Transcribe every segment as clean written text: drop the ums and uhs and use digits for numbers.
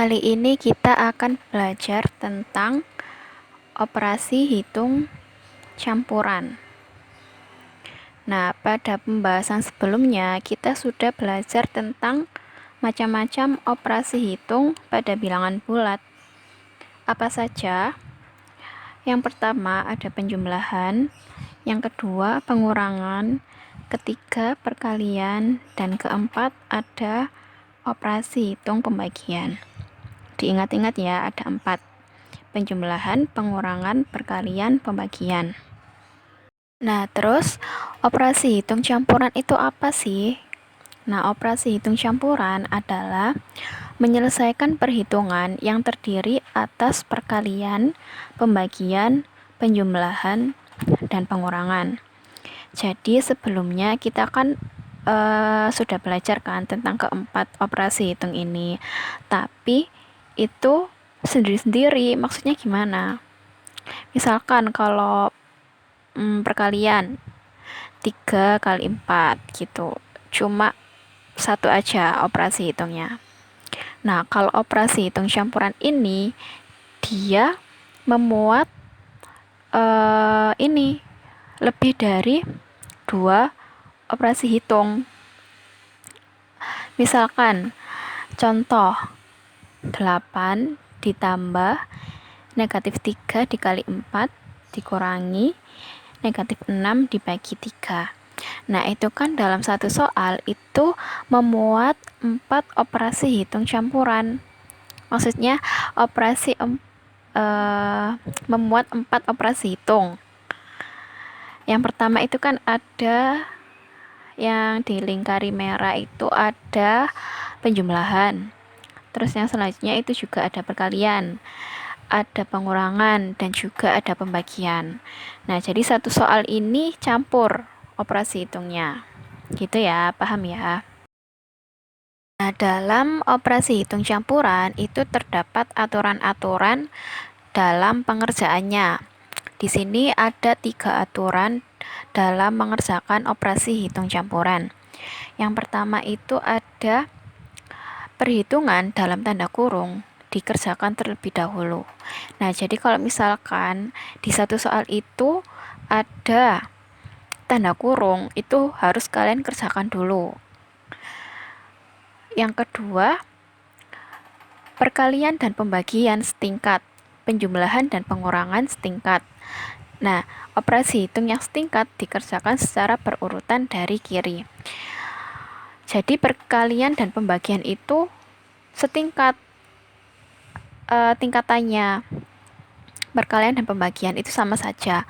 Kali ini kita akan belajar tentang operasi hitung campuran. Nah, pada pembahasan sebelumnya kita sudah belajar tentang macam-macam operasi hitung pada bilangan bulat. Apa saja? Yang pertama ada penjumlahan, yang kedua pengurangan, ketiga perkalian, dan keempat ada operasi hitung pembagian. Diingat-ingat ya, ada 4. Penjumlahan, pengurangan, perkalian, pembagian. Nah, terus operasi hitung campuran itu apa sih? Nah, operasi hitung campuran adalah menyelesaikan perhitungan yang terdiri atas perkalian, pembagian, penjumlahan, dan pengurangan. Jadi sebelumnya kita kan sudah belajar kan tentang keempat operasi hitung ini. Tapi itu sendiri-sendiri, maksudnya gimana? Misalkan kalau perkalian 3 kali 4 gitu, cuma satu aja operasi hitungnya. Nah, kalau operasi hitung campuran ini dia memuat ini lebih dari 2 operasi hitung. Misalkan contoh 8 ditambah negatif 3 dikali 4 dikurangi negatif 6 dibagi 3. Nah, itu kan dalam satu soal itu memuat 4 operasi hitung campuran. Maksudnya memuat 4 operasi hitung. Yang pertama itu kan ada yang dilingkari merah itu ada penjumlahan. Terus yang selanjutnya itu juga ada perkalian, ada pengurangan, dan juga ada pembagian. Nah, jadi satu soal ini campur operasi hitungnya. Gitu ya, paham ya? Nah, dalam operasi hitung campuran itu terdapat aturan-aturan dalam pengerjaannya. Di sini ada 3 aturan dalam mengerjakan operasi hitung campuran. Yang pertama itu ada perhitungan dalam tanda kurung dikerjakan terlebih dahulu. Nah, jadi kalau misalkan di satu soal itu ada tanda kurung, itu harus kalian kerjakan dulu. Yang kedua, perkalian dan pembagian setingkat, penjumlahan dan pengurangan setingkat. Nah, operasi hitung yang setingkat dikerjakan secara berurutan dari kiri. Jadi perkalian dan pembagian itu setingkat tingkatannya. Perkalian dan pembagian itu sama saja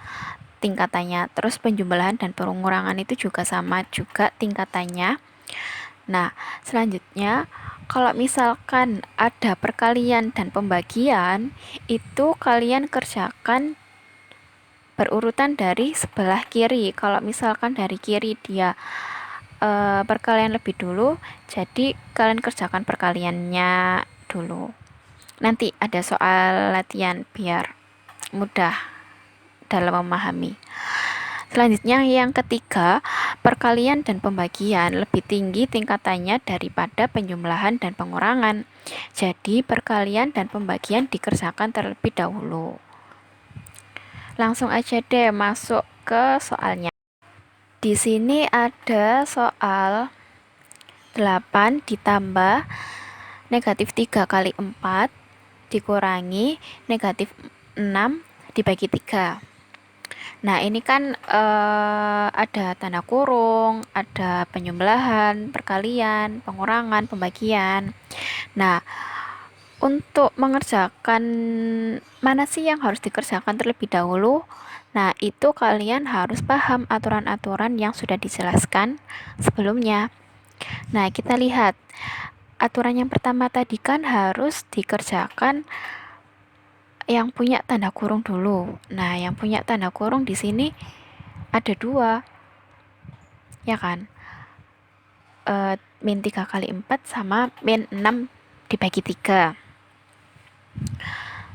tingkatannya. Terus penjumlahan dan pengurangan itu juga sama juga tingkatannya. Nah, selanjutnya kalau misalkan ada perkalian dan pembagian, itu kalian kerjakan berurutan dari sebelah kiri. Kalau misalkan dari kiri dia perkalian lebih dulu, jadi kalian kerjakan perkaliannya dulu. Nanti ada soal latihan biar mudah dalam memahami. Selanjutnya yang ketiga, perkalian dan pembagian lebih tinggi tingkatannya daripada penjumlahan dan pengurangan. Jadi perkalian dan pembagian dikerjakan terlebih dahulu. Langsung aja deh masuk ke soalnya. Di sini ada soal 8 ditambah negatif 3 kali 4 dikurangi negatif 6 dibagi 3. Nah, ini kan ada tanda kurung, ada penjumlahan, perkalian, pengurangan, pembagian. Nah, untuk mengerjakan mana sih yang harus dikerjakan terlebih dahulu? Nah, itu kalian harus paham aturan-aturan yang sudah dijelaskan sebelumnya. Nah, kita lihat aturan yang pertama tadi kan harus dikerjakan yang punya tanda kurung dulu. Nah, yang punya tanda kurung di sini ada 2, ya kan? Min 3 kali 4 sama min 6 dibagi 3.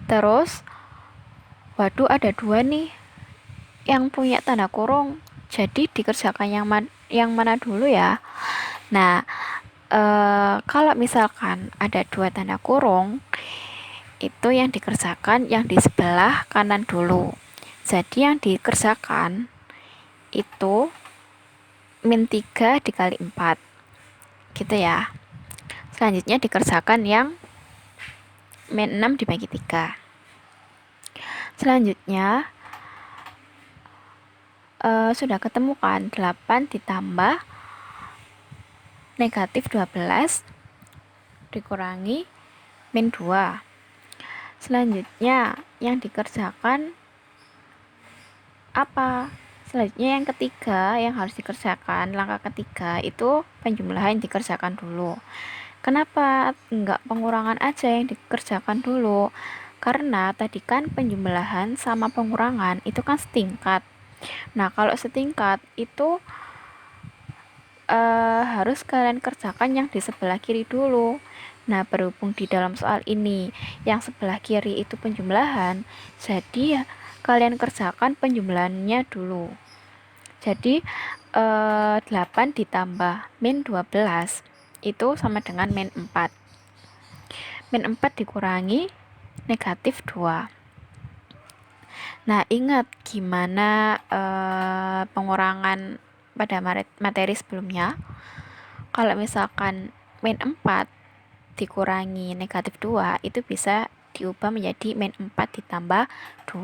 Terus, waduh ada 2 nih yang punya tanda kurung. Jadi dikerjakan yang mana dulu ya? Nah, Kalau misalkan ada dua tanda kurung, itu yang dikerjakan yang di sebelah kanan dulu. Jadi yang dikerjakan itu min 3 dikali 4 gitu ya. Selanjutnya dikerjakan yang min 6 dibagi 3. Selanjutnya sudah ketemu kan, 8 ditambah negatif 12 dikurangi min 2. Selanjutnya yang dikerjakan apa? Selanjutnya yang ketiga yang harus dikerjakan, langkah ketiga itu penjumlahan dikerjakan dulu. Kenapa enggak pengurangan aja yang dikerjakan dulu? Karena tadi kan penjumlahan sama pengurangan itu kan setingkat. Nah, kalau setingkat itu harus kalian kerjakan yang di sebelah kiri dulu. Nah, berhubung di dalam soal ini yang sebelah kiri itu penjumlahan, jadi ya kalian kerjakan penjumlahannya dulu. Jadi 8 ditambah min 12 itu sama dengan min 4. Min 4 dikurangi negatif 2. Nah, ingat gimana pengurangan pada materi sebelumnya. Kalau misalkan min 4 dikurangi negatif 2 itu bisa diubah menjadi min 4 ditambah 2.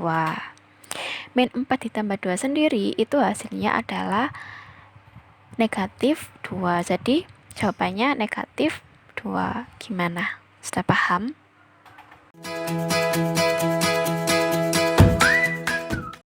Min 4 ditambah 2 sendiri itu hasilnya adalah negatif 2. Jadi jawabannya negatif 2. Gimana? Sudah paham?